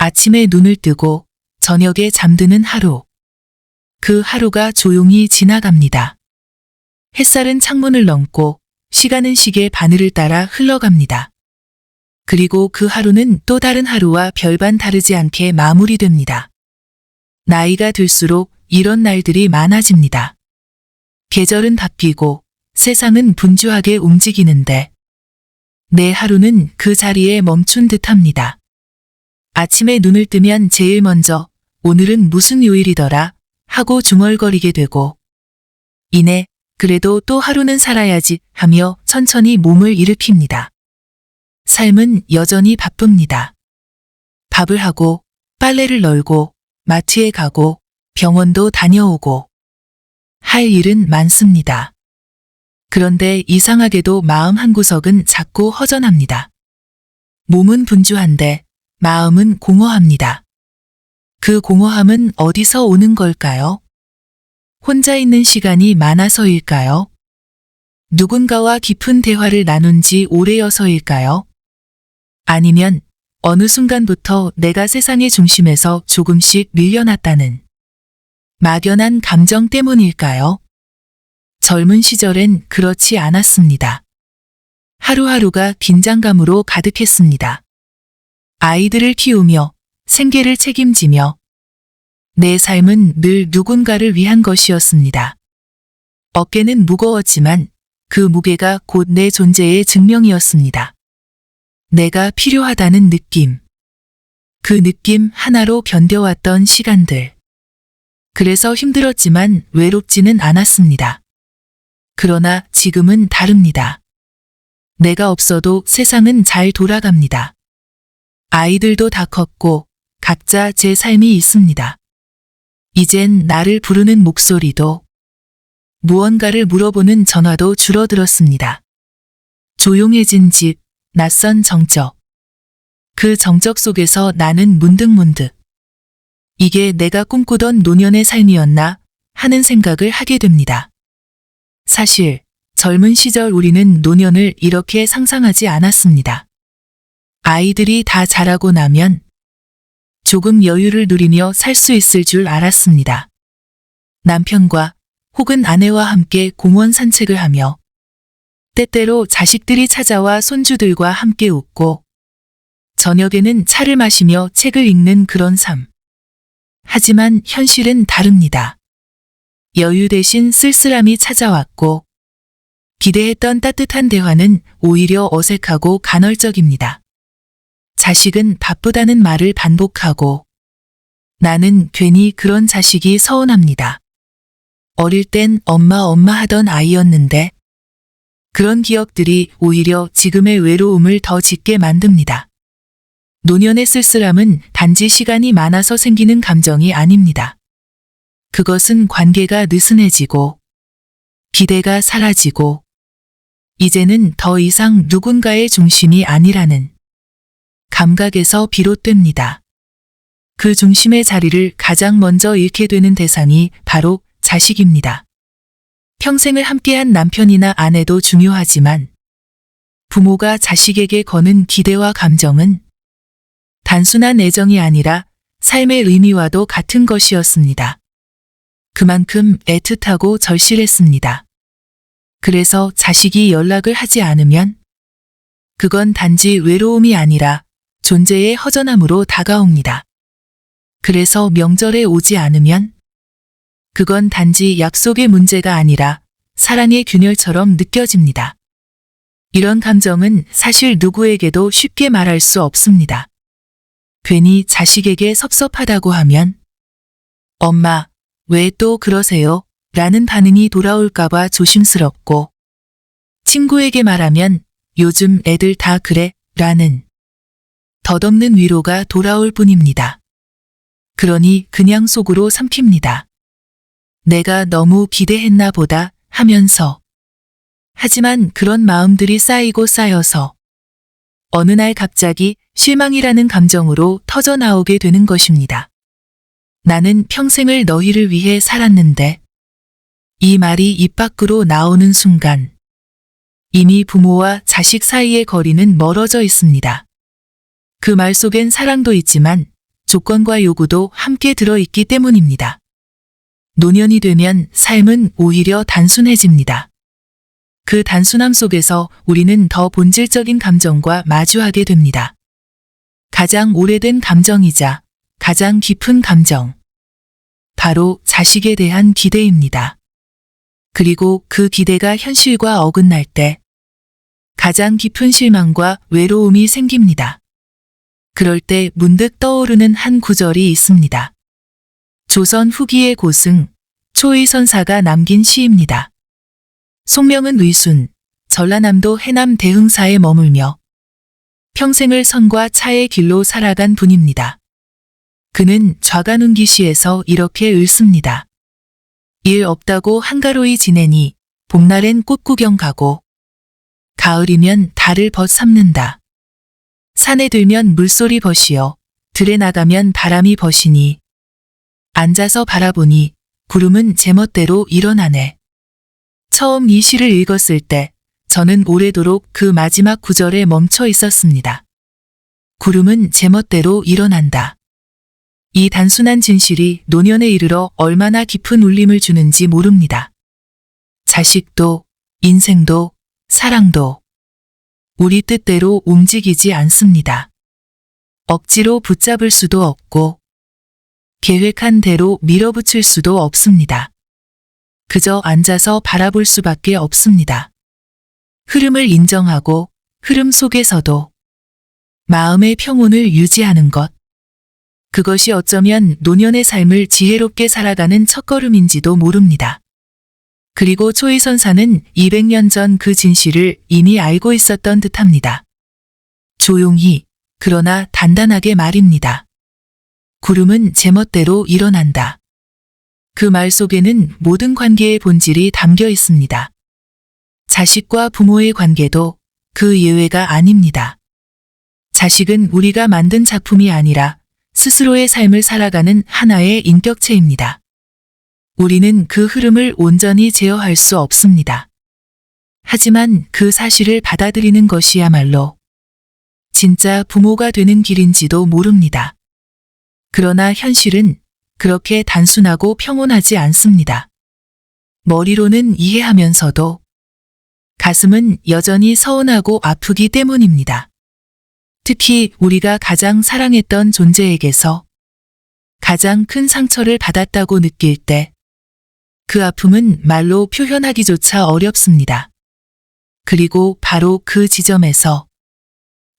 아침에 눈을 뜨고 저녁에 잠드는 하루. 그 하루가 조용히 지나갑니다. 햇살은 창문을 넘고 시간은 시계 바늘을 따라 흘러갑니다. 그리고 그 하루는 또 다른 하루와 별반 다르지 않게 마무리됩니다. 나이가 들수록 이런 날들이 많아집니다. 계절은 바뀌고 세상은 분주하게 움직이는데 내 하루는 그 자리에 멈춘 듯합니다. 아침에 눈을 뜨면 제일 먼저 오늘은 무슨 요일이더라 하고 중얼거리게 되고 이내 그래도 또 하루는 살아야지 하며 천천히 몸을 일으킵니다. 삶은 여전히 바쁩니다. 밥을 하고 빨래를 널고 마트에 가고 병원도 다녀오고 할 일은 많습니다. 그런데 이상하게도 마음 한구석은 자꾸 허전합니다. 몸은 분주한데 마음은 공허합니다. 그 공허함은 어디서 오는 걸까요? 혼자 있는 시간이 많아서일까요? 누군가와 깊은 대화를 나눈 지 오래여서일까요? 아니면 어느 순간부터 내가 세상의 중심에서 조금씩 밀려났다는 막연한 감정 때문일까요? 젊은 시절엔 그렇지 않았습니다. 하루하루가 긴장감으로 가득했습니다. 아이들을 키우며 생계를 책임지며 내 삶은 늘 누군가를 위한 것이었습니다. 어깨는 무거웠지만 그 무게가 곧 내 존재의 증명이었습니다. 내가 필요하다는 느낌. 그 느낌 하나로 견뎌왔던 시간들. 그래서 힘들었지만 외롭지는 않았습니다. 그러나 지금은 다릅니다. 내가 없어도 세상은 잘 돌아갑니다. 아이들도 다 컸고 각자 제 삶이 있습니다. 이젠 나를 부르는 목소리도 무언가를 물어보는 전화도 줄어들었습니다. 조용해진 집, 낯선 정적. 그 정적 속에서 나는 문득문득 이게 내가 꿈꾸던 노년의 삶이었나 하는 생각을 하게 됩니다. 사실 젊은 시절 우리는 노년을 이렇게 상상하지 않았습니다. 아이들이 다 자라고 나면 조금 여유를 누리며 살 수 있을 줄 알았습니다. 남편과 혹은 아내와 함께 공원 산책을 하며 때때로 자식들이 찾아와 손주들과 함께 웃고 저녁에는 차를 마시며 책을 읽는 그런 삶. 하지만 현실은 다릅니다. 여유 대신 쓸쓸함이 찾아왔고 기대했던 따뜻한 대화는 오히려 어색하고 간헐적입니다. 자식은 바쁘다는 말을 반복하고 나는 괜히 그런 자식이 서운합니다. 어릴 땐 엄마 하던 아이였는데 그런 기억들이 오히려 지금의 외로움을 더 짙게 만듭니다. 노년의 쓸쓸함은 단지 시간이 많아서 생기는 감정이 아닙니다. 그것은 관계가 느슨해지고 기대가 사라지고 이제는 더 이상 누군가의 중심이 아니라는 감각에서 비롯됩니다. 그 중심의 자리를 가장 먼저 잃게 되는 대상이 바로 자식입니다. 평생을 함께한 남편이나 아내도 중요하지만 부모가 자식에게 거는 기대와 감정은 단순한 애정이 아니라 삶의 의미와도 같은 것이었습니다. 그만큼 애틋하고 절실했습니다. 그래서 자식이 연락을 하지 않으면 그건 단지 외로움이 아니라 존재의 허전함으로 다가옵니다. 그래서 명절에 오지 않으면 그건 단지 약속의 문제가 아니라 사랑의 균열처럼 느껴집니다. 이런 감정은 사실 누구에게도 쉽게 말할 수 없습니다. 괜히 자식에게 섭섭하다고 하면 엄마, 왜 또 그러세요? 라는 반응이 돌아올까봐 조심스럽고 친구에게 말하면 요즘 애들 다 그래? 라는 덧없는 위로가 돌아올 뿐입니다. 그러니 그냥 속으로 삼킵니다. 내가 너무 기대했나 보다 하면서. 하지만 그런 마음들이 쌓이고 쌓여서 어느 날 갑자기 실망이라는 감정으로 터져 나오게 되는 것입니다. 나는 평생을 너희를 위해 살았는데 이 말이 입 밖으로 나오는 순간 이미 부모와 자식 사이의 거리는 멀어져 있습니다. 그 말 속엔 사랑도 있지만 조건과 요구도 함께 들어있기 때문입니다. 노년이 되면 삶은 오히려 단순해집니다. 그 단순함 속에서 우리는 더 본질적인 감정과 마주하게 됩니다. 가장 오래된 감정이자 가장 깊은 감정. 바로 자식에 대한 기대입니다. 그리고 그 기대가 현실과 어긋날 때 가장 깊은 실망과 외로움이 생깁니다. 그럴 때 문득 떠오르는 한 구절이 있습니다. 조선 후기의 고승, 초의선사가 남긴 시입니다. 속명은 의순, 전라남도 해남 대흥사에 머물며 평생을 선과 차의 길로 살아간 분입니다. 그는 좌간운기시에서 이렇게 읊습니다. 일 없다고 한가로이 지내니 봄날엔 꽃구경 가고 가을이면 달을 벗 삼는다. 산에 들면 물소리 벗이여 들에 나가면 바람이 벗이니 앉아서 바라보니 구름은 제멋대로 일어나네. 처음 이 시를 읽었을 때 저는 오래도록 그 마지막 구절에 멈춰 있었습니다. 구름은 제멋대로 일어난다. 이 단순한 진실이 노년에 이르러 얼마나 깊은 울림을 주는지 모릅니다. 자식도, 인생도, 사랑도 우리 뜻대로 움직이지 않습니다. 억지로 붙잡을 수도 없고 계획한 대로 밀어붙일 수도 없습니다. 그저 앉아서 바라볼 수밖에 없습니다. 흐름을 인정하고 흐름 속에서도 마음의 평온을 유지하는 것. 그것이 어쩌면 노년의 삶을 지혜롭게 살아가는 첫걸음인지도 모릅니다. 그리고 초의선사는 200년 전 그 진실을 이미 알고 있었던 듯합니다. 조용히, 그러나 단단하게 말입니다. 구름은 제멋대로 일어난다. 그 말 속에는 모든 관계의 본질이 담겨 있습니다. 자식과 부모의 관계도 그 예외가 아닙니다. 자식은 우리가 만든 작품이 아니라 스스로의 삶을 살아가는 하나의 인격체입니다. 우리는 그 흐름을 온전히 제어할 수 없습니다. 하지만 그 사실을 받아들이는 것이야말로 진짜 부모가 되는 길인지도 모릅니다. 그러나 현실은 그렇게 단순하고 평온하지 않습니다. 머리로는 이해하면서도 가슴은 여전히 서운하고 아프기 때문입니다. 특히 우리가 가장 사랑했던 존재에게서 가장 큰 상처를 받았다고 느낄 때 그 아픔은 말로 표현하기조차 어렵습니다. 그리고 바로 그 지점에서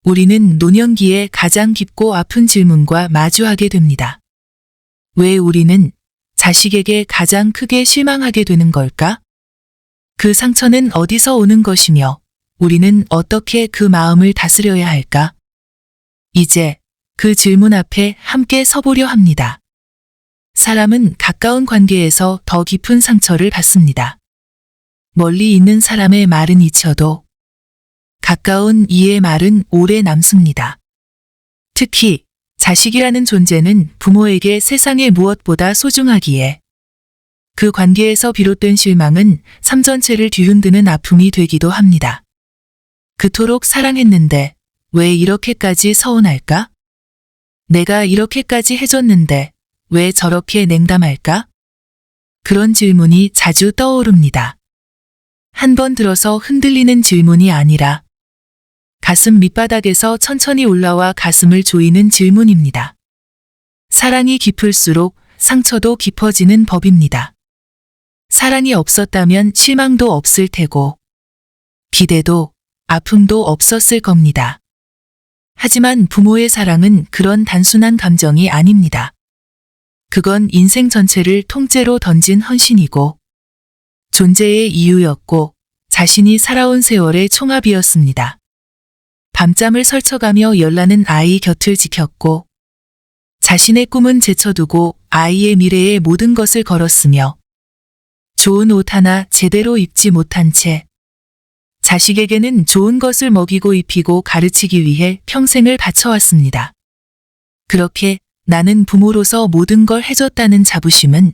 우리는 노년기에 가장 깊고 아픈 질문과 마주하게 됩니다. 왜 우리는 자식에게 가장 크게 실망하게 되는 걸까? 그 상처는 어디서 오는 것이며 우리는 어떻게 그 마음을 다스려야 할까? 이제 그 질문 앞에 함께 서보려 합니다. 사람은 가까운 관계에서 더 깊은 상처를 받습니다. 멀리 있는 사람의 말은 잊혀도 가까운 이의 말은 오래 남습니다. 특히 자식이라는 존재는 부모에게 세상의 무엇보다 소중하기에 그 관계에서 비롯된 실망은 삶 전체를 뒤흔드는 아픔이 되기도 합니다. 그토록 사랑했는데 왜 이렇게까지 서운할까? 내가 이렇게까지 해줬는데 왜 저렇게 냉담할까? 그런 질문이 자주 떠오릅니다. 한 번 들어서 흔들리는 질문이 아니라 가슴 밑바닥에서 천천히 올라와 가슴을 조이는 질문입니다. 사랑이 깊을수록 상처도 깊어지는 법입니다. 사랑이 없었다면 실망도 없을 테고 기대도 아픔도 없었을 겁니다. 하지만 부모의 사랑은 그런 단순한 감정이 아닙니다. 그건 인생 전체를 통째로 던진 헌신이고 존재의 이유였고 자신이 살아온 세월의 총합이었습니다. 밤잠을 설쳐가며 열나는 아이 곁을 지켰고 자신의 꿈은 제쳐두고 아이의 미래에 모든 것을 걸었으며 좋은 옷 하나 제대로 입지 못한 채 자식에게는 좋은 것을 먹이고 입히고 가르치기 위해 평생을 바쳐왔습니다. 그렇게 나는 부모로서 모든 걸 해줬다는 자부심은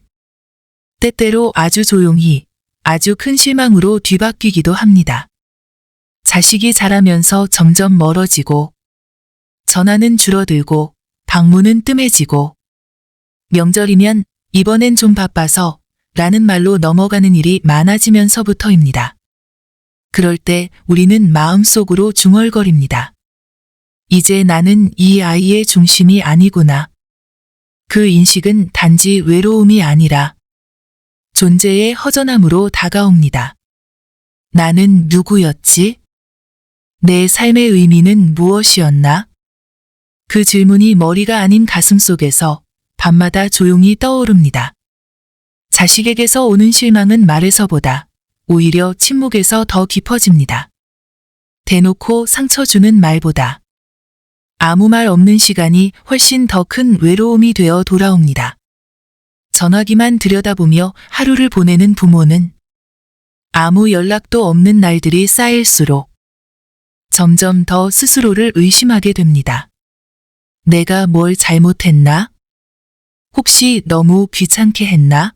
때때로 아주 조용히 아주 큰 실망으로 뒤바뀌기도 합니다. 자식이 자라면서 점점 멀어지고 전화는 줄어들고 방문은 뜸해지고 명절이면 이번엔 좀 바빠서 라는 말로 넘어가는 일이 많아지면서부터입니다. 그럴 때 우리는 마음속으로 중얼거립니다. 이제 나는 이 아이의 중심이 아니구나. 그 인식은 단지 외로움이 아니라 존재의 허전함으로 다가옵니다. 나는 누구였지? 내 삶의 의미는 무엇이었나? 그 질문이 머리가 아닌 가슴속에서 밤마다 조용히 떠오릅니다. 자식에게서 오는 실망은 말에서보다 오히려 침묵에서 더 깊어집니다. 대놓고 상처 주는 말보다 아무 말 없는 시간이 훨씬 더 큰 외로움이 되어 돌아옵니다. 전화기만 들여다보며 하루를 보내는 부모는 아무 연락도 없는 날들이 쌓일수록 점점 더 스스로를 의심하게 됩니다. 내가 뭘 잘못했나? 혹시 너무 귀찮게 했나?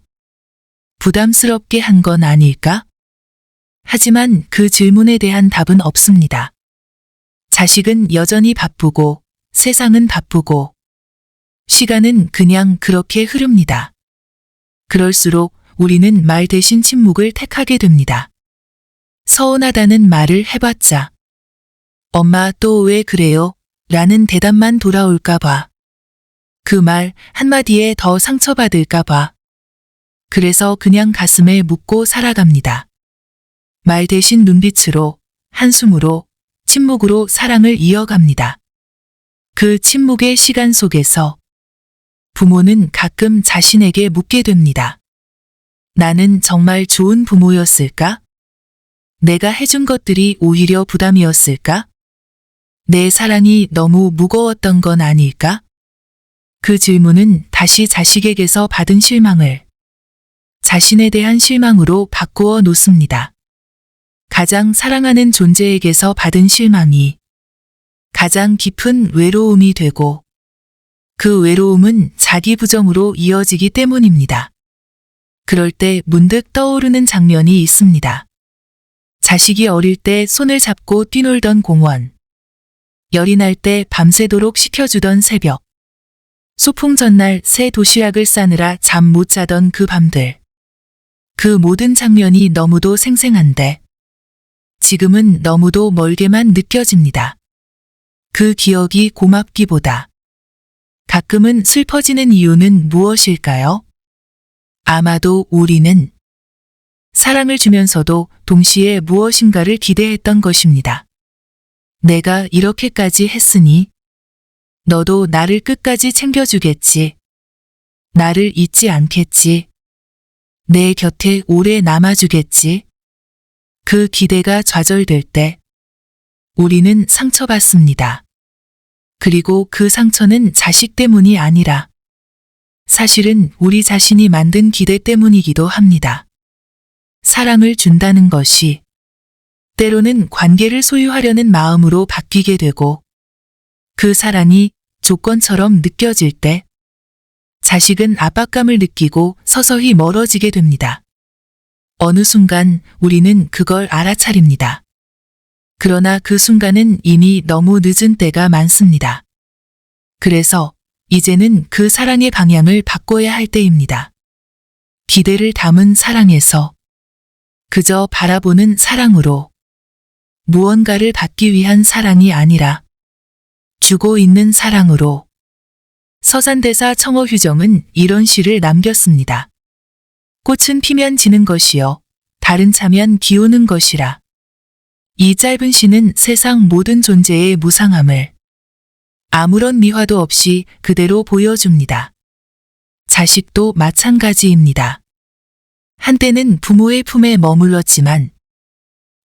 부담스럽게 한 건 아닐까? 하지만 그 질문에 대한 답은 없습니다. 자식은 여전히 바쁘고 세상은 바쁘고 시간은 그냥 그렇게 흐릅니다. 그럴수록 우리는 말 대신 침묵을 택하게 됩니다. 서운하다는 말을 해봤자 엄마 또 왜 그래요? 라는 대답만 돌아올까 봐. 그 말 한마디에 더 상처받을까 봐. 그래서 그냥 가슴에 묻고 살아갑니다. 말 대신 눈빛으로, 한숨으로, 침묵으로 사랑을 이어갑니다. 그 침묵의 시간 속에서 부모는 가끔 자신에게 묻게 됩니다. 나는 정말 좋은 부모였을까? 내가 해준 것들이 오히려 부담이었을까? 내 사랑이 너무 무거웠던 건 아닐까? 그 질문은 다시 자식에게서 받은 실망을 자신에 대한 실망으로 바꾸어 놓습니다. 가장 사랑하는 존재에게서 받은 실망이 가장 깊은 외로움이 되고 그 외로움은 자기 부정으로 이어지기 때문입니다. 그럴 때 문득 떠오르는 장면이 있습니다. 자식이 어릴 때 손을 잡고 뛰놀던 공원, 열이 날 때 밤새도록 시켜주던 새벽, 소풍 전날 새 도시락을 싸느라 잠 못 자던 그 밤들. 그 모든 장면이 너무도 생생한데 지금은 너무도 멀게만 느껴집니다. 그 기억이 고맙기보다 가끔은 슬퍼지는 이유는 무엇일까요? 아마도 우리는 사랑을 주면서도 동시에 무엇인가를 기대했던 것입니다. 내가 이렇게까지 했으니 너도 나를 끝까지 챙겨주겠지. 나를 잊지 않겠지. 내 곁에 오래 남아주겠지. 그 기대가 좌절될 때 우리는 상처받습니다. 그리고 그 상처는 자식 때문이 아니라 사실은 우리 자신이 만든 기대 때문이기도 합니다. 사랑을 준다는 것이 때로는 관계를 소유하려는 마음으로 바뀌게 되고 그 사랑이 조건처럼 느껴질 때 자식은 압박감을 느끼고 서서히 멀어지게 됩니다. 어느 순간 우리는 그걸 알아차립니다. 그러나 그 순간은 이미 너무 늦은 때가 많습니다. 그래서 이제는 그 사랑의 방향을 바꿔야 할 때입니다. 기대를 담은 사랑에서 그저 바라보는 사랑으로 무언가를 받기 위한 사랑이 아니라 주고 있는 사랑으로. 서산대사 청어휴정은 이런 시를 남겼습니다. 꽃은 피면 지는 것이요 다른 차면 기우는 것이라. 이 짧은 시는 세상 모든 존재의 무상함을 아무런 미화도 없이 그대로 보여줍니다. 자식도 마찬가지입니다. 한때는 부모의 품에 머물렀지만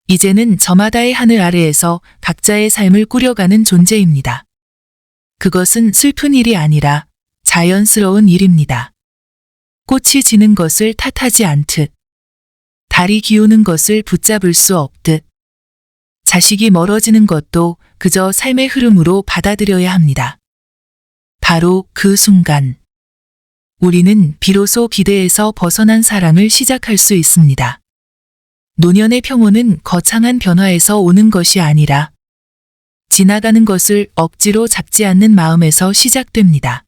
이제는 저마다의 하늘 아래에서 각자의 삶을 꾸려가는 존재입니다. 그것은 슬픈 일이 아니라 자연스러운 일입니다. 꽃이 지는 것을 탓하지 않듯, 달이 기우는 것을 붙잡을 수 없듯, 자식이 멀어지는 것도 그저 삶의 흐름으로 받아들여야 합니다. 바로 그 순간, 우리는 비로소 기대에서 벗어난 사랑을 시작할 수 있습니다. 노년의 평온은 거창한 변화에서 오는 것이 아니라 지나가는 것을 억지로 잡지 않는 마음에서 시작됩니다.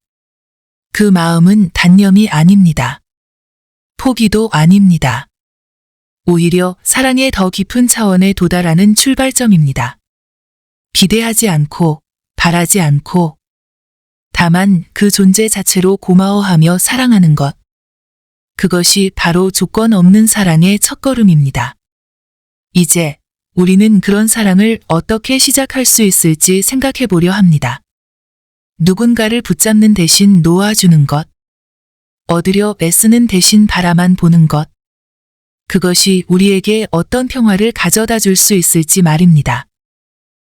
그 마음은 단념이 아닙니다. 포기도 아닙니다. 오히려 사랑의 더 깊은 차원에 도달하는 출발점입니다. 기대하지 않고, 바라지 않고, 다만 그 존재 자체로 고마워하며 사랑하는 것. 그것이 바로 조건 없는 사랑의 첫걸음입니다. 이제 우리는 그런 사랑을 어떻게 시작할 수 있을지 생각해 보려 합니다. 누군가를 붙잡는 대신 놓아주는 것. 얻으려 애쓰는 대신 바라만 보는 것. 그것이 우리에게 어떤 평화를 가져다 줄 수 있을지 말입니다.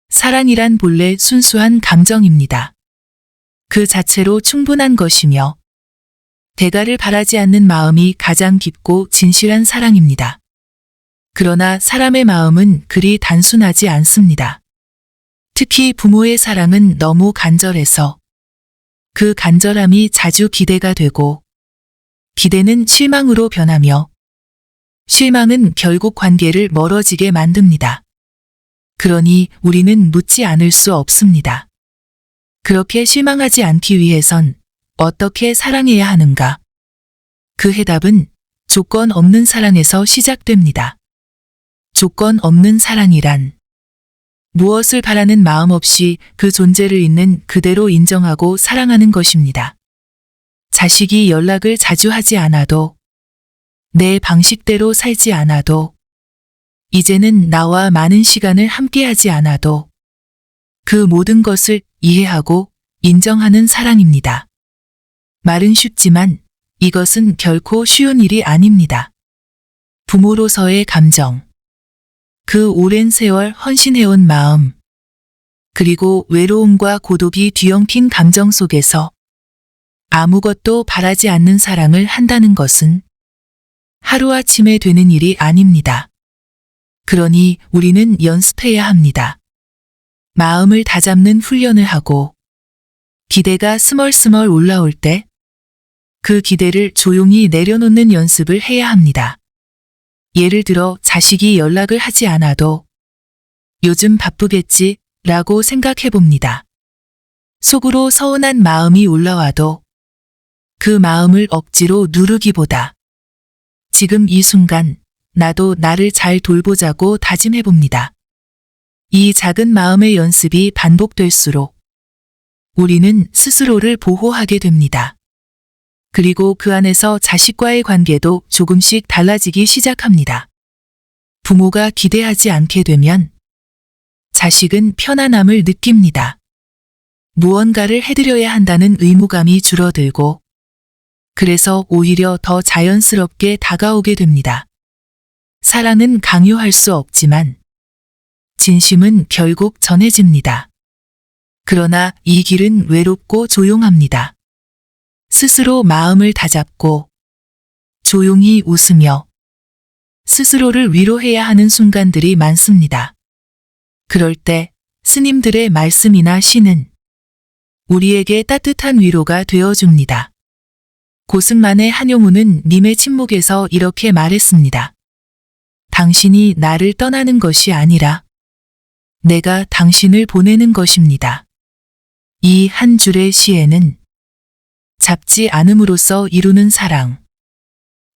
사랑이란 본래 순수한 감정입니다. 그 자체로 충분한 것이며 대가를 바라지 않는 마음이 가장 깊고 진실한 사랑입니다. 그러나 사람의 마음은 그리 단순하지 않습니다. 특히 부모의 사랑은 너무 간절해서 그 간절함이 자주 기대가 되고 기대는 실망으로 변하며 실망은 결국 관계를 멀어지게 만듭니다. 그러니 우리는 묻지 않을 수 없습니다. 그렇게 실망하지 않기 위해선 어떻게 사랑해야 하는가? 그 해답은 조건 없는 사랑에서 시작됩니다. 조건 없는 사랑이란 무엇을 바라는 마음 없이 그 존재를 있는 그대로 인정하고 사랑하는 것입니다. 자식이 연락을 자주 하지 않아도, 내 방식대로 살지 않아도, 이제는 나와 많은 시간을 함께하지 않아도 그 모든 것을 이해하고 인정하는 사랑입니다. 말은 쉽지만 이것은 결코 쉬운 일이 아닙니다. 부모로서의 감정, 그 오랜 세월 헌신해온 마음, 그리고 외로움과 고독이 뒤엉킨 감정 속에서 아무것도 바라지 않는 사랑을 한다는 것은 하루아침에 되는 일이 아닙니다. 그러니 우리는 연습해야 합니다. 마음을 다잡는 훈련을 하고 기대가 스멀스멀 올라올 때 그 기대를 조용히 내려놓는 연습을 해야 합니다. 예를 들어 자식이 연락을 하지 않아도 요즘 바쁘겠지 라고 생각해 봅니다. 속으로 서운한 마음이 올라와도 그 마음을 억지로 누르기보다 지금 이 순간 나도 나를 잘 돌보자고 다짐해 봅니다. 이 작은 마음의 연습이 반복될수록 우리는 스스로를 보호하게 됩니다. 그리고 그 안에서 자식과의 관계도 조금씩 달라지기 시작합니다. 부모가 기대하지 않게 되면 자식은 편안함을 느낍니다. 무언가를 해드려야 한다는 의무감이 줄어들고 그래서 오히려 더 자연스럽게 다가오게 됩니다. 사랑은 강요할 수 없지만 진심은 결국 전해집니다. 그러나 이 길은 외롭고 조용합니다. 스스로 마음을 다잡고 조용히 웃으며 스스로를 위로해야 하는 순간들이 많습니다. 그럴 때 스님들의 말씀이나 시는 우리에게 따뜻한 위로가 되어줍니다. 고승만의 한용우는 님의 침묵에서 이렇게 말했습니다. 당신이 나를 떠나는 것이 아니라 내가 당신을 보내는 것입니다. 이 한 줄의 시에는 잡지 않음으로써 이루는 사랑,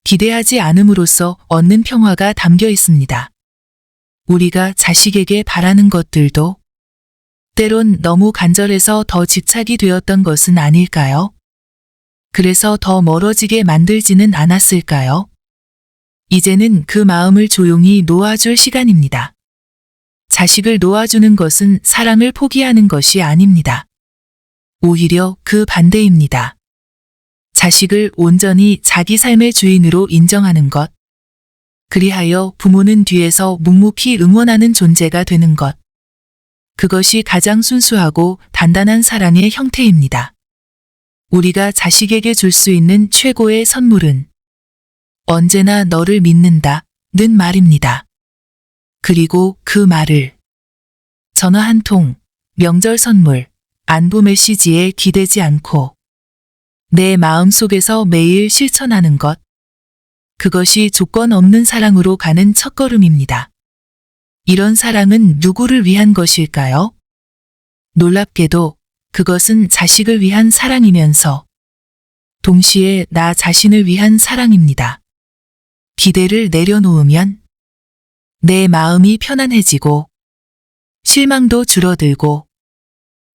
기대하지 않음으로써 얻는 평화가 담겨 있습니다. 우리가 자식에게 바라는 것들도 때론 너무 간절해서 더 집착이 되었던 것은 아닐까요? 그래서 더 멀어지게 만들지는 않았을까요? 이제는 그 마음을 조용히 놓아줄 시간입니다. 자식을 놓아주는 것은 사랑을 포기하는 것이 아닙니다. 오히려 그 반대입니다. 자식을 온전히 자기 삶의 주인으로 인정하는 것. 그리하여 부모는 뒤에서 묵묵히 응원하는 존재가 되는 것. 그것이 가장 순수하고 단단한 사랑의 형태입니다. 우리가 자식에게 줄 수 있는 최고의 선물은 언제나 너를 믿는다 는 말입니다. 그리고 그 말을 전화 한 통, 명절 선물, 안부 메시지에 기대지 않고 내 마음속에서 매일 실천하는 것. 그것이 조건 없는 사랑으로 가는 첫걸음입니다. 이런 사랑은 누구를 위한 것일까요? 놀랍게도 그것은 자식을 위한 사랑이면서 동시에 나 자신을 위한 사랑입니다. 기대를 내려놓으면 내 마음이 편안해지고 실망도 줄어들고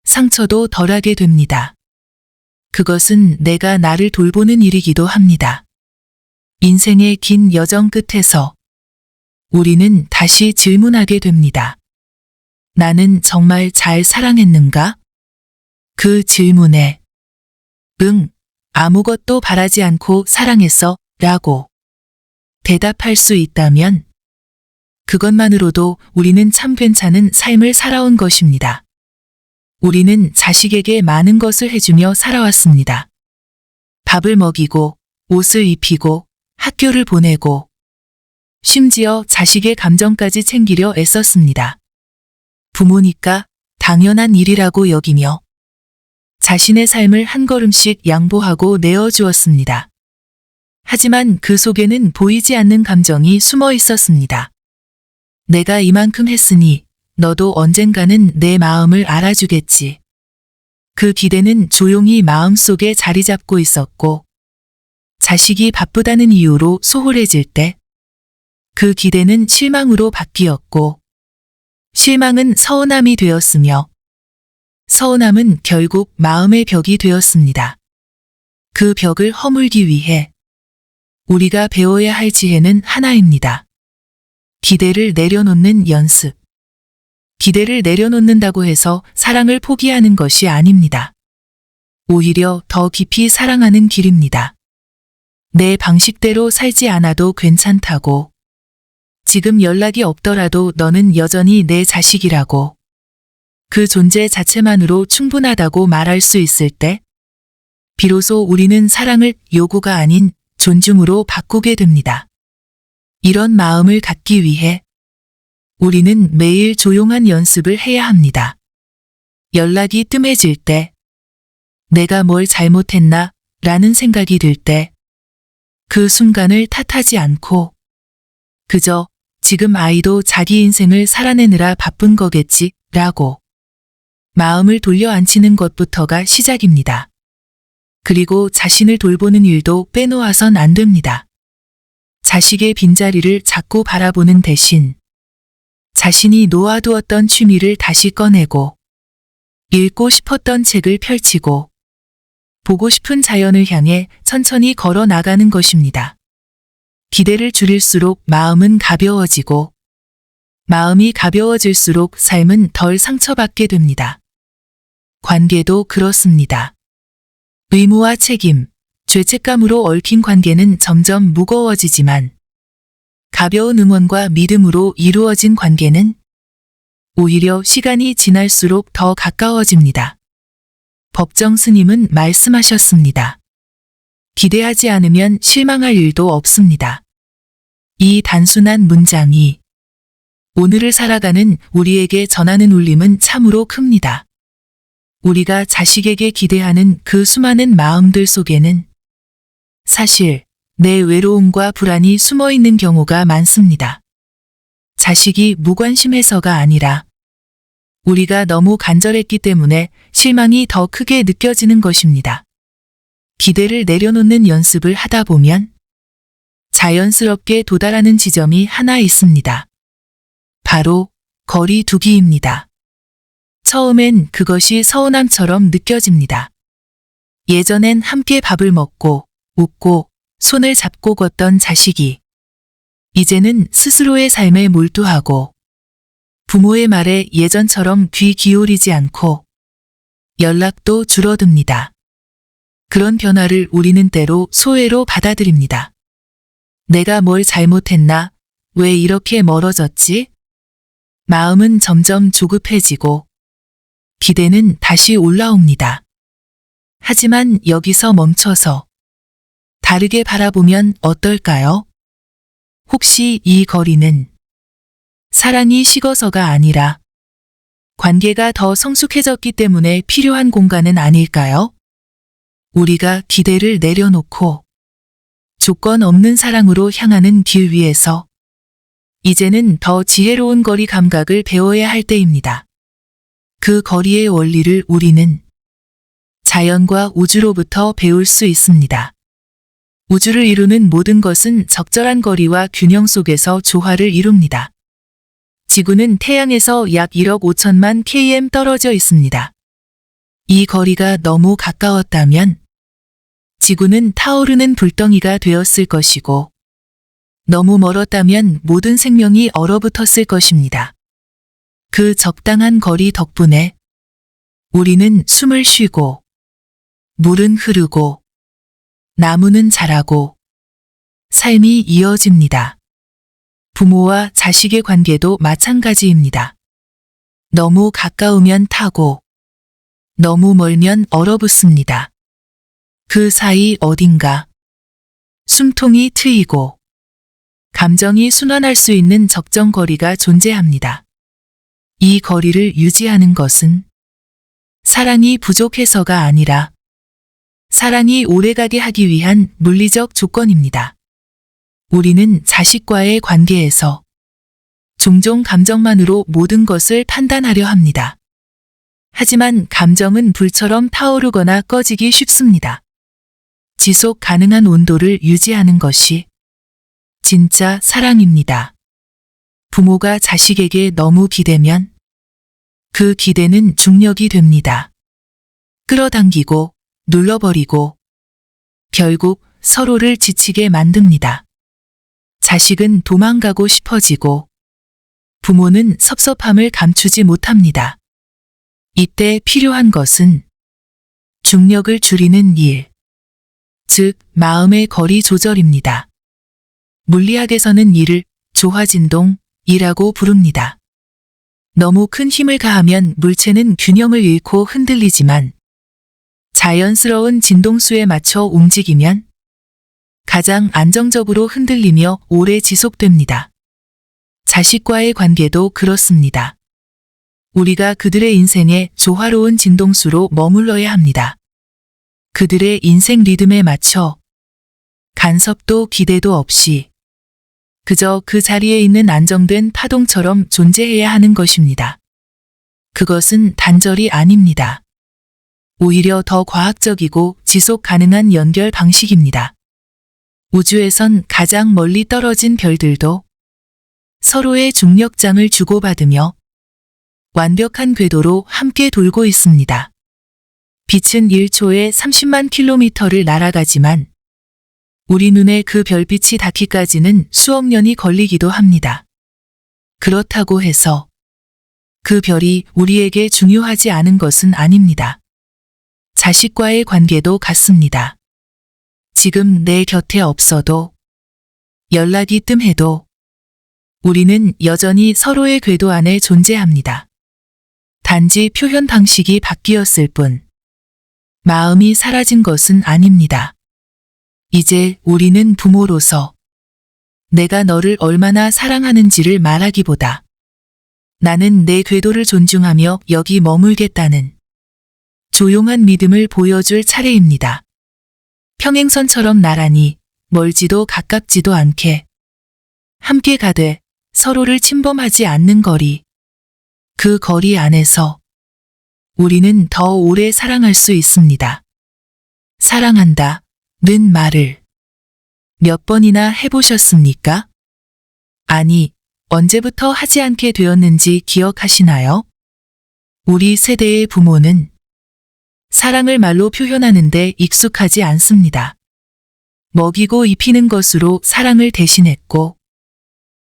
상처도 덜하게 됩니다. 그것은 내가 나를 돌보는 일이기도 합니다. 인생의 긴 여정 끝에서 우리는 다시 질문하게 됩니다. 나는 정말 잘 사랑했는가? 그 질문에 응, 아무것도 바라지 않고 사랑했어 라고 대답할 수 있다면 그것만으로도 우리는 참 괜찮은 삶을 살아온 것입니다. 우리는 자식에게 많은 것을 해주며 살아왔습니다. 밥을 먹이고 옷을 입히고 학교를 보내고 심지어 자식의 감정까지 챙기려 애썼습니다. 부모니까 당연한 일이라고 여기며 자신의 삶을 한 걸음씩 양보하고 내어주었습니다. 하지만 그 속에는 보이지 않는 감정이 숨어 있었습니다. 내가 이만큼 했으니 너도 언젠가는 내 마음을 알아주겠지. 그 기대는 조용히 마음속에 자리 잡고 있었고 자식이 바쁘다는 이유로 소홀해질 때 그 기대는 실망으로 바뀌었고 실망은 서운함이 되었으며 서운함은 결국 마음의 벽이 되었습니다. 그 벽을 허물기 위해 우리가 배워야 할 지혜는 하나입니다. 기대를 내려놓는 연습. 기대를 내려놓는다고 해서 사랑을 포기하는 것이 아닙니다. 오히려 더 깊이 사랑하는 길입니다. 내 방식대로 살지 않아도 괜찮다고. 지금 연락이 없더라도 너는 여전히 내 자식이라고. 그 존재 자체만으로 충분하다고 말할 수 있을 때 비로소 우리는 사랑을 요구가 아닌 존중으로 바꾸게 됩니다. 이런 마음을 갖기 위해 우리는 매일 조용한 연습을 해야 합니다. 연락이 뜸해질 때, 내가 뭘 잘못했나 라는 생각이 들 때, 그 순간을 탓하지 않고 그저 지금 아이도 자기 인생을 살아내느라 바쁜 거겠지 라고 마음을 돌려 앉히는 것부터가 시작입니다. 그리고 자신을 돌보는 일도 빼놓아선 안 됩니다. 자식의 빈자리를 자꾸 바라보는 대신 자신이 놓아두었던 취미를 다시 꺼내고 읽고 싶었던 책을 펼치고 보고 싶은 자연을 향해 천천히 걸어 나가는 것입니다. 기대를 줄일수록 마음은 가벼워지고 마음이 가벼워질수록 삶은 덜 상처받게 됩니다. 관계도 그렇습니다. 의무와 책임, 죄책감으로 얽힌 관계는 점점 무거워지지만 가벼운 응원과 믿음으로 이루어진 관계는 오히려 시간이 지날수록 더 가까워집니다. 법정 스님은 말씀하셨습니다. 기대하지 않으면 실망할 일도 없습니다. 이 단순한 문장이 오늘을 살아가는 우리에게 전하는 울림은 참으로 큽니다. 우리가 자식에게 기대하는 그 수많은 마음들 속에는 사실 내 외로움과 불안이 숨어 있는 경우가 많습니다. 자식이 무관심해서가 아니라 우리가 너무 간절했기 때문에 실망이 더 크게 느껴지는 것입니다. 기대를 내려놓는 연습을 하다 보면 자연스럽게 도달하는 지점이 하나 있습니다. 바로 거리 두기입니다. 처음엔 그것이 서운함처럼 느껴집니다. 예전엔 함께 밥을 먹고 웃고 손을 잡고 걷던 자식이 이제는 스스로의 삶에 몰두하고 부모의 말에 예전처럼 귀 기울이지 않고 연락도 줄어듭니다. 그런 변화를 우리는 때로 소외로 받아들입니다. 내가 뭘 잘못했나? 왜 이렇게 멀어졌지? 마음은 점점 조급해지고 기대는 다시 올라옵니다. 하지만 여기서 멈춰서 다르게 바라보면 어떨까요? 혹시 이 거리는 사랑이 식어서가 아니라 관계가 더 성숙해졌기 때문에 필요한 공간은 아닐까요? 우리가 기대를 내려놓고 조건 없는 사랑으로 향하는 길 위에서 이제는 더 지혜로운 거리 감각을 배워야 할 때입니다. 그 거리의 원리를 우리는 자연과 우주로부터 배울 수 있습니다. 우주를 이루는 모든 것은 적절한 거리와 균형 속에서 조화를 이룹니다. 지구는 태양에서 약 1억 5천만 km 떨어져 있습니다. 이 거리가 너무 가까웠다면 지구는 타오르는 불덩이가 되었을 것이고, 너무 멀었다면 모든 생명이 얼어붙었을 것입니다. 그 적당한 거리 덕분에 우리는 숨을 쉬고, 물은 흐르고, 나무는 자라고, 삶이 이어집니다. 부모와 자식의 관계도 마찬가지입니다. 너무 가까우면 타고, 너무 멀면 얼어붙습니다. 그 사이 어딘가 숨통이 트이고 감정이 순환할 수 있는 적정 거리가 존재합니다. 이 거리를 유지하는 것은 사랑이 부족해서가 아니라 사랑이 오래가게 하기 위한 물리적 조건입니다. 우리는 자식과의 관계에서 종종 감정만으로 모든 것을 판단하려 합니다. 하지만 감정은 불처럼 타오르거나 꺼지기 쉽습니다. 지속 가능한 온도를 유지하는 것이 진짜 사랑입니다. 부모가 자식에게 너무 기대면 그 기대는 중력이 됩니다. 끌어당기고 눌러버리고 결국 서로를 지치게 만듭니다. 자식은 도망가고 싶어지고 부모는 섭섭함을 감추지 못합니다. 이때 필요한 것은 중력을 줄이는 일, 즉 마음의 거리 조절입니다. 물리학에서는 이를 조화진동이라고 부릅니다. 너무 큰 힘을 가하면 물체는 균형을 잃고 흔들리지만 자연스러운 진동수에 맞춰 움직이면 가장 안정적으로 흔들리며 오래 지속됩니다. 자식과의 관계도 그렇습니다. 우리가 그들의 인생에 조화로운 진동수로 머물러야 합니다. 그들의 인생 리듬에 맞춰 간섭도 기대도 없이 그저 그 자리에 있는 안정된 파동처럼 존재해야 하는 것입니다. 그것은 단절이 아닙니다. 오히려 더 과학적이고 지속 가능한 연결 방식입니다. 우주에선 가장 멀리 떨어진 별들도 서로의 중력장을 주고받으며 완벽한 궤도로 함께 돌고 있습니다. 빛은 1초에 30만 킬로미터를 날아가지만 우리 눈에 그 별빛이 닿기까지는 수억 년이 걸리기도 합니다. 그렇다고 해서 그 별이 우리에게 중요하지 않은 것은 아닙니다. 자식과의 관계도 같습니다. 지금 내 곁에 없어도 연락이 뜸해도 우리는 여전히 서로의 궤도 안에 존재합니다. 단지 표현 방식이 바뀌었을 뿐 마음이 사라진 것은 아닙니다. 이제 우리는 부모로서 내가 너를 얼마나 사랑하는지를 말하기보다 나는 내 궤도를 존중하며 여기 머물겠다는 조용한 믿음을 보여줄 차례입니다. 평행선처럼 나란히 멀지도 가깝지도 않게 함께 가되 서로를 침범하지 않는 거리, 그 거리 안에서 우리는 더 오래 사랑할 수 있습니다. 사랑한다 는 말을 몇 번이나 해보셨습니까? 아니, 언제부터 하지 않게 되었는지 기억하시나요? 우리 세대의 부모는 사랑을 말로 표현하는데 익숙하지 않습니다. 먹이고 입히는 것으로 사랑을 대신했고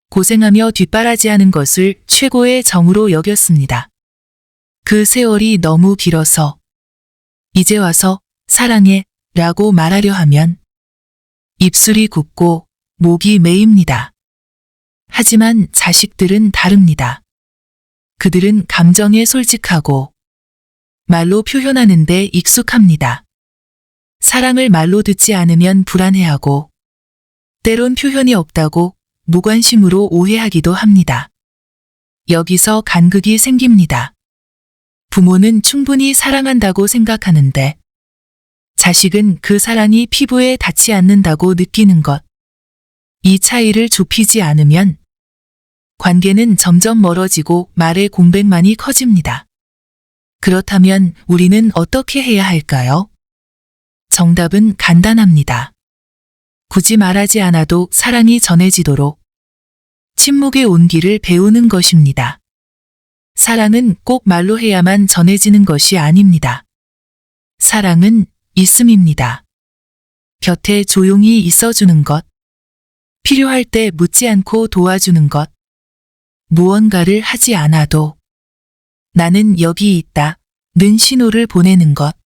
고생하며 뒷바라지하는 것을 최고의 정으로 여겼습니다. 그 세월이 너무 길어서 이제 와서 사랑해 라고 말하려 하면 입술이 굳고 목이 메입니다. 하지만 자식들은 다릅니다. 그들은 감정에 솔직하고 말로 표현하는데 익숙합니다. 사랑을 말로 듣지 않으면 불안해하고 때론 표현이 없다고 무관심으로 오해하기도 합니다. 여기서 간극이 생깁니다. 부모는 충분히 사랑한다고 생각하는데 자식은 그 사랑이 피부에 닿지 않는다고 느끼는 것. 이 차이를 좁히지 않으면 관계는 점점 멀어지고 말의 공백만이 커집니다. 그렇다면 우리는 어떻게 해야 할까요? 정답은 간단합니다. 굳이 말하지 않아도 사랑이 전해지도록 침묵의 온기를 배우는 것입니다. 사랑은 꼭 말로 해야만 전해지는 것이 아닙니다. 사랑은 있음입니다. 곁에 조용히 있어주는 것, 필요할 때 묻지 않고 도와주는 것, 무언가를 하지 않아도 나는 여기 있다 는 신호를 보내는 것.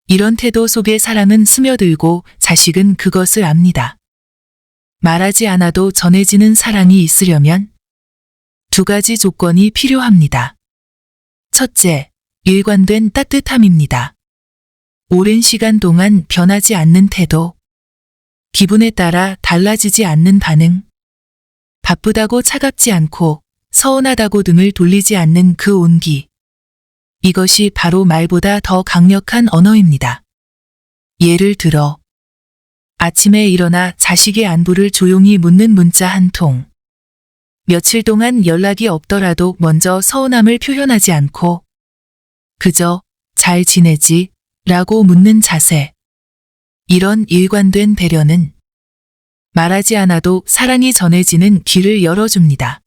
이런 태도 속에 사랑은 스며들고 자식은 그것을 압니다. 말하지 않아도 전해지는 사랑이 있으려면 두 가지 조건이 필요합니다. 첫째, 일관된 따뜻함입니다. 오랜 시간 동안 변하지 않는 태도, 기분에 따라 달라지지 않는 반응, 바쁘다고 차갑지 않고 서운하다고 등을 돌리지 않는 그 온기. 이것이 바로 말보다 더 강력한 언어입니다. 예를 들어, 아침에 일어나 자식의 안부를 조용히 묻는 문자 한 통. 며칠 동안 연락이 없더라도 먼저 서운함을 표현하지 않고 그저 잘 지내지? 라고 묻는 자세. 이런 일관된 배려는 말하지 않아도 사랑이 전해지는 길을 열어줍니다.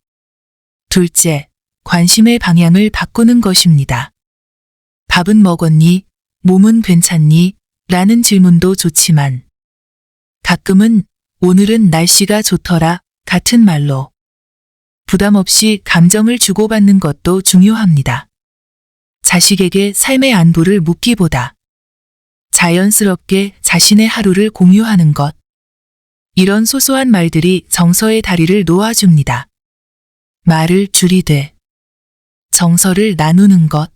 둘째, 관심의 방향을 바꾸는 것입니다. 밥은 먹었니? 몸은 괜찮니? 라는 질문도 좋지만 가끔은 오늘은 날씨가 좋더라 같은 말로 부담 없이 감정을 주고받는 것도 중요합니다. 자식에게 삶의 안부를 묻기보다 자연스럽게 자신의 하루를 공유하는 것. 이런 소소한 말들이 정서의 다리를 놓아줍니다. 말을 줄이되 정서를 나누는 것.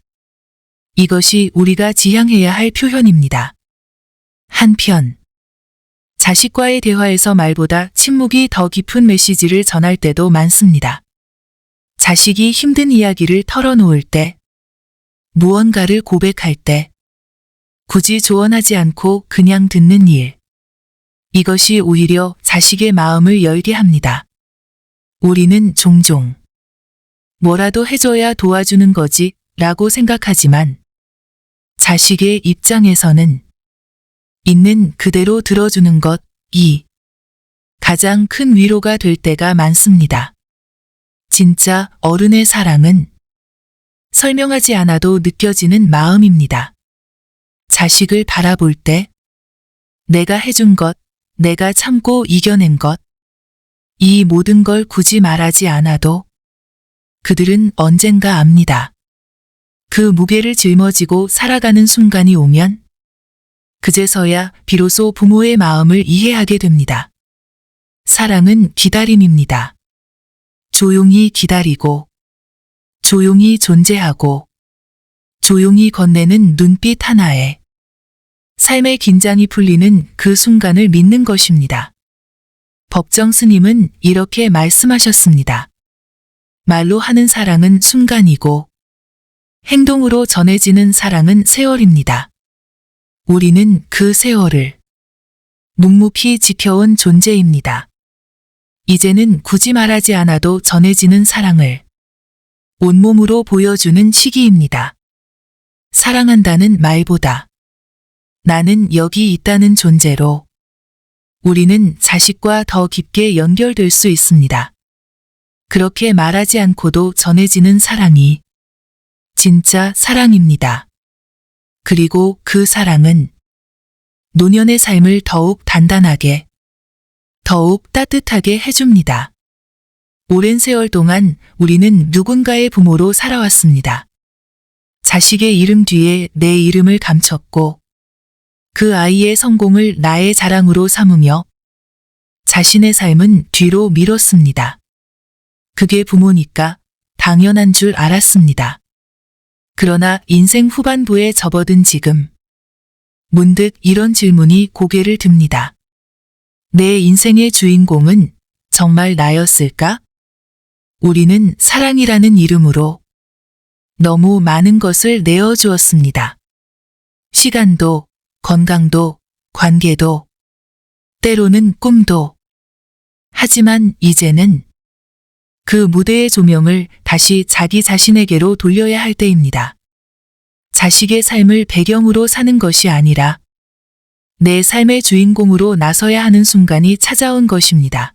이것이 우리가 지향해야 할 표현입니다. 한편, 자식과의 대화에서 말보다 침묵이 더 깊은 메시지를 전할 때도 많습니다. 자식이 힘든 이야기를 털어놓을 때, 무언가를 고백할 때, 굳이 조언하지 않고 그냥 듣는 일. 이것이 오히려 자식의 마음을 열게 합니다. 우리는 종종 뭐라도 해줘야 도와주는 거지 라고 생각하지만 자식의 입장에서는 있는 그대로 들어주는 것이 가장 큰 위로가 될 때가 많습니다. 진짜 어른의 사랑은 설명하지 않아도 느껴지는 마음입니다. 자식을 바라볼 때 내가 해준 것, 내가 참고 이겨낸 것, 이 모든 걸 굳이 말하지 않아도 그들은 언젠가 압니다. 그 무게를 짊어지고 살아가는 순간이 오면 그제서야 비로소 부모의 마음을 이해하게 됩니다. 사랑은 기다림입니다. 조용히 기다리고, 조용히 존재하고, 조용히 건네는 눈빛 하나에 삶의 긴장이 풀리는 그 순간을 믿는 것입니다. 법정 스님은 이렇게 말씀하셨습니다. 말로 하는 사랑은 순간이고 행동으로 전해지는 사랑은 세월입니다. 우리는 그 세월을 묵묵히 지켜온 존재입니다. 이제는 굳이 말하지 않아도 전해지는 사랑을 온몸으로 보여주는 시기입니다. 사랑한다는 말보다 나는 여기 있다는 존재로 우리는 자식과 더 깊게 연결될 수 있습니다. 그렇게 말하지 않고도 전해지는 사랑이 진짜 사랑입니다. 그리고 그 사랑은 노년의 삶을 더욱 단단하게, 더욱 따뜻하게 해줍니다. 오랜 세월 동안 우리는 누군가의 부모로 살아왔습니다. 자식의 이름 뒤에 내 이름을 감췄고 그 아이의 성공을 나의 자랑으로 삼으며 자신의 삶은 뒤로 미뤘습니다. 그게 부모니까 당연한 줄 알았습니다. 그러나 인생 후반부에 접어든 지금 문득 이런 질문이 고개를 듭니다. 내 인생의 주인공은 정말 나였을까? 우리는 사랑이라는 이름으로 너무 많은 것을 내어주었습니다. 시간도, 건강도, 관계도, 때로는 꿈도. 하지만 이제는 그 무대의 조명을 다시 자기 자신에게로 돌려야 할 때입니다. 자식의 삶을 배경으로 사는 것이 아니라 내 삶의 주인공으로 나서야 하는 순간이 찾아온 것입니다.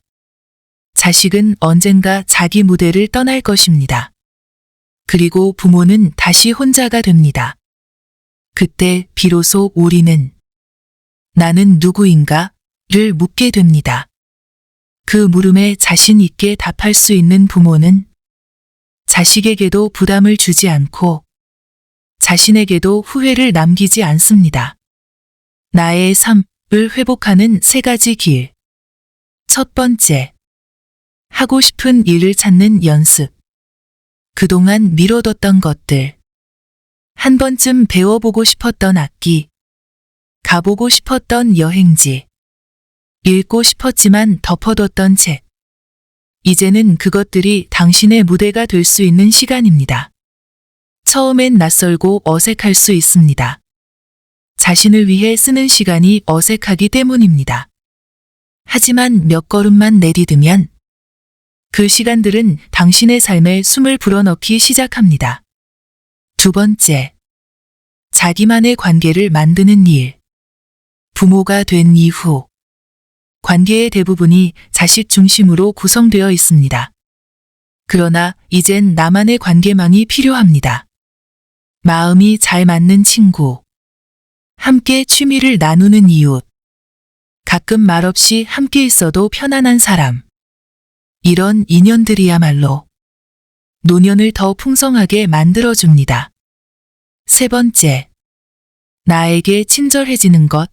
자식은 언젠가 자기 무대를 떠날 것입니다. 그리고 부모는 다시 혼자가 됩니다. 그때 비로소 우리는 나는 누구인가?를 묻게 됩니다. 그 물음에 자신 있게 답할 수 있는 부모는 자식에게도 부담을 주지 않고 자신에게도 후회를 남기지 않습니다. 나의 삶을 회복하는 3가지 길. 첫 번째, 하고 싶은 일을 찾는 연습. 그동안 미뤄뒀던 것들. 한 번쯤 배워보고 싶었던 악기. 가보고 싶었던 여행지. 읽고 싶었지만 덮어뒀던 책. 이제는 그것들이 당신의 무대가 될 수 있는 시간입니다. 처음엔 낯설고 어색할 수 있습니다. 자신을 위해 쓰는 시간이 어색하기 때문입니다. 하지만 몇 걸음만 내디디면 그 시간들은 당신의 삶에 숨을 불어넣기 시작합니다. 두 번째, 자기만의 관계를 만드는 일. 부모가 된 이후 관계의 대부분이 자식 중심으로 구성되어 있습니다. 그러나 이젠 나만의 관계망이 필요합니다. 마음이 잘 맞는 친구, 함께 취미를 나누는 이웃, 가끔 말없이 함께 있어도 편안한 사람. 이런 인연들이야말로 노년을 더 풍성하게 만들어줍니다. 세 번째, 나에게 친절해지는 것.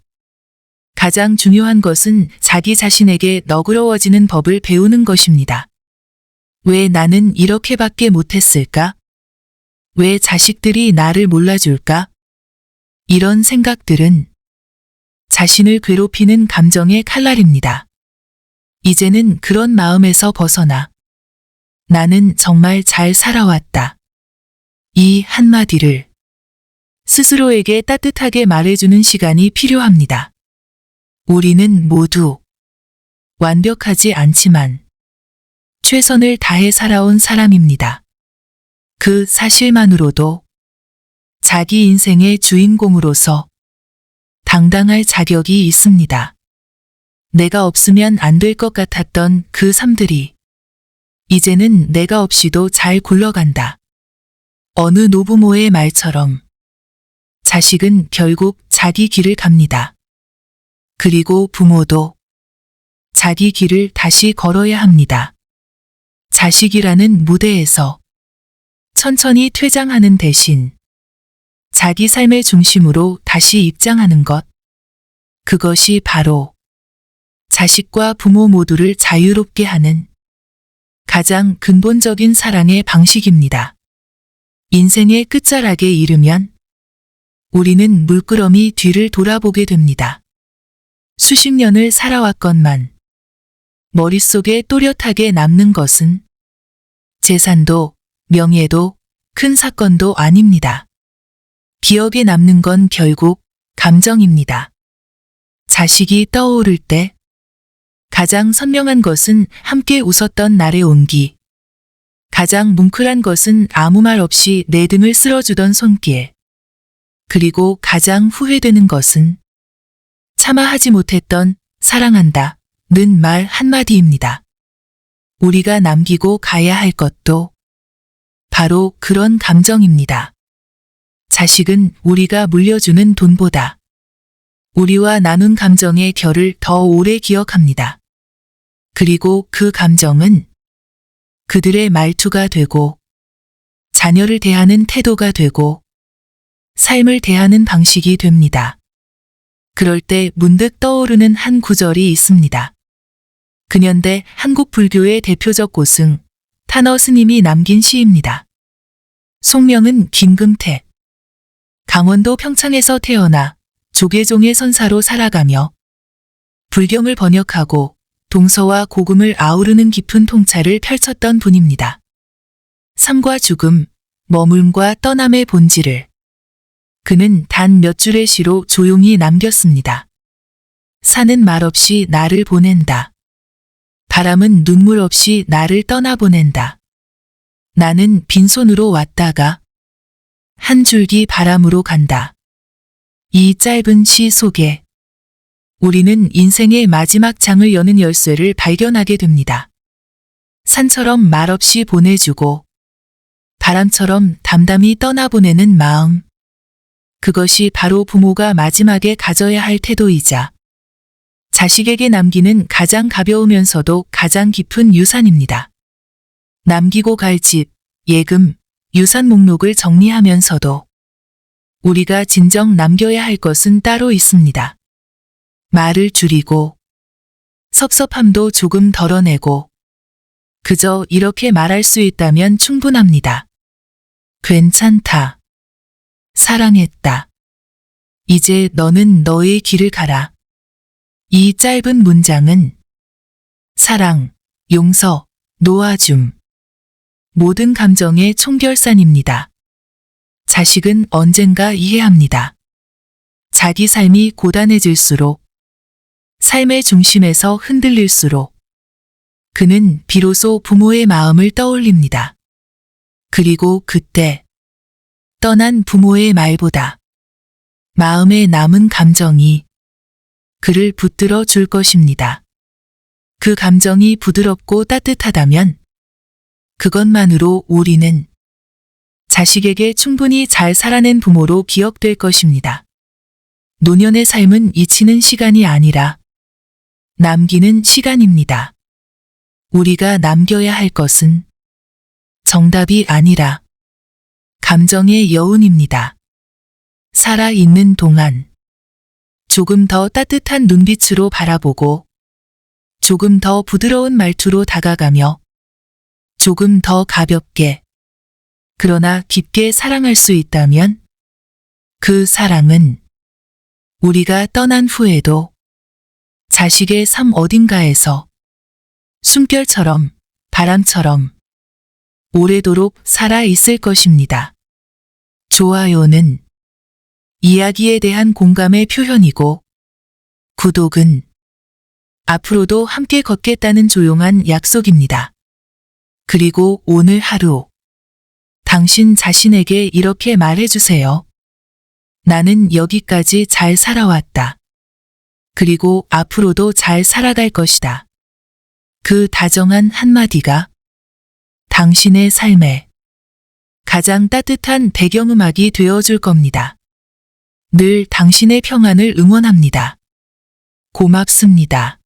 가장 중요한 것은 자기 자신에게 너그러워지는 법을 배우는 것입니다. 왜 나는 이렇게밖에 못했을까? 왜 자식들이 나를 몰라줄까? 이런 생각들은 자신을 괴롭히는 감정의 칼날입니다. 이제는 그런 마음에서 벗어나 나는 정말 잘 살아왔다. 이 한마디를 스스로에게 따뜻하게 말해주는 시간이 필요합니다. 우리는 모두 완벽하지 않지만 최선을 다해 살아온 사람입니다. 그 사실만으로도 자기 인생의 주인공으로서 당당할 자격이 있습니다. 내가 없으면 안 될 것 같았던 그 삶들이 이제는 내가 없이도 잘 굴러간다. 어느 노부모의 말처럼 자식은 결국 자기 길을 갑니다. 그리고 부모도 자기 길을 다시 걸어야 합니다. 자식이라는 무대에서 천천히 퇴장하는 대신 자기 삶의 중심으로 다시 입장하는 것. 그것이 바로 자식과 부모 모두를 자유롭게 하는 가장 근본적인 사랑의 방식입니다. 인생의 끝자락에 이르면 우리는 물끄러미 뒤를 돌아보게 됩니다. 수십 년을 살아왔건만 머릿속에 또렷하게 남는 것은 재산도 명예도 큰 사건도 아닙니다. 기억에 남는 건 결국 감정입니다. 자식이 떠오를 때 가장 선명한 것은 함께 웃었던 날의 온기. 가장 뭉클한 것은 아무 말 없이 내 등을 쓸어주던 손길. 그리고 가장 후회되는 것은 차마 하지 못했던 사랑한다 는 말 한마디입니다. 우리가 남기고 가야 할 것도 바로 그런 감정입니다. 자식은 우리가 물려주는 돈보다 우리와 나눈 감정의 결을 더 오래 기억합니다. 그리고 그 감정은 그들의 말투가 되고 자녀를 대하는 태도가 되고 삶을 대하는 방식이 됩니다. 그럴 때 문득 떠오르는 한 구절이 있습니다. 근현대 한국 불교의 대표적 고승 탄어 스님이 남긴 시입니다. 속명은 김금택. 강원도 평창에서 태어나 조계종의 선사로 살아가며 불경을 번역하고 동서와 고금을 아우르는 깊은 통찰을 펼쳤던 분입니다. 삶과 죽음, 머물과 떠남의 본질을 그는 단 몇 줄의 시로 조용히 남겼습니다. 산은 말없이 나를 보낸다. 바람은 눈물 없이 나를 떠나보낸다. 나는 빈손으로 왔다가 한 줄기 바람으로 간다. 이 짧은 시 속에 우리는 인생의 마지막 장을 여는 열쇠를 발견하게 됩니다. 산처럼 말없이 보내주고 바람처럼 담담히 떠나보내는 마음. 그것이 바로 부모가 마지막에 가져야 할 태도이자 자식에게 남기는 가장 가벼우면서도 가장 깊은 유산입니다. 남기고 갈 집, 예금, 유산 목록을 정리하면서도 우리가 진정 남겨야 할 것은 따로 있습니다. 말을 줄이고 섭섭함도 조금 덜어내고 그저 이렇게 말할 수 있다면 충분합니다. 괜찮다. 사랑했다. 이제 너는 너의 길을 가라. 이 짧은 문장은 사랑, 용서, 놓아줌, 모든 감정의 총결산입니다. 자식은 언젠가 이해합니다. 자기 삶이 고단해질수록, 삶의 중심에서 흔들릴수록 그는 비로소 부모의 마음을 떠올립니다. 그리고 그때 떠난 부모의 말보다 마음에 남은 감정이 그를 붙들어 줄 것입니다. 그 감정이 부드럽고 따뜻하다면 그것만으로 우리는 자식에게 충분히 잘 살아낸 부모로 기억될 것입니다. 노년의 삶은 잊히는 시간이 아니라 남기는 시간입니다. 우리가 남겨야 할 것은 정답이 아니라 감정의 여운입니다. 살아있는 동안 조금 더 따뜻한 눈빛으로 바라보고 조금 더 부드러운 말투로 다가가며 조금 더 가볍게 그러나 깊게 사랑할 수 있다면 그 사랑은 우리가 떠난 후에도 자식의 삶 어딘가에서 숨결처럼 바람처럼 오래도록 살아 있을 것입니다. 좋아요는 이야기에 대한 공감의 표현이고 구독은 앞으로도 함께 걷겠다는 조용한 약속입니다. 그리고 오늘 하루 당신 자신에게 이렇게 말해주세요. 나는 여기까지 잘 살아왔다. 그리고 앞으로도 잘 살아갈 것이다. 그 다정한 한마디가 당신의 삶에 가장 따뜻한 배경음악이 되어줄 겁니다. 늘 당신의 평안을 응원합니다. 고맙습니다.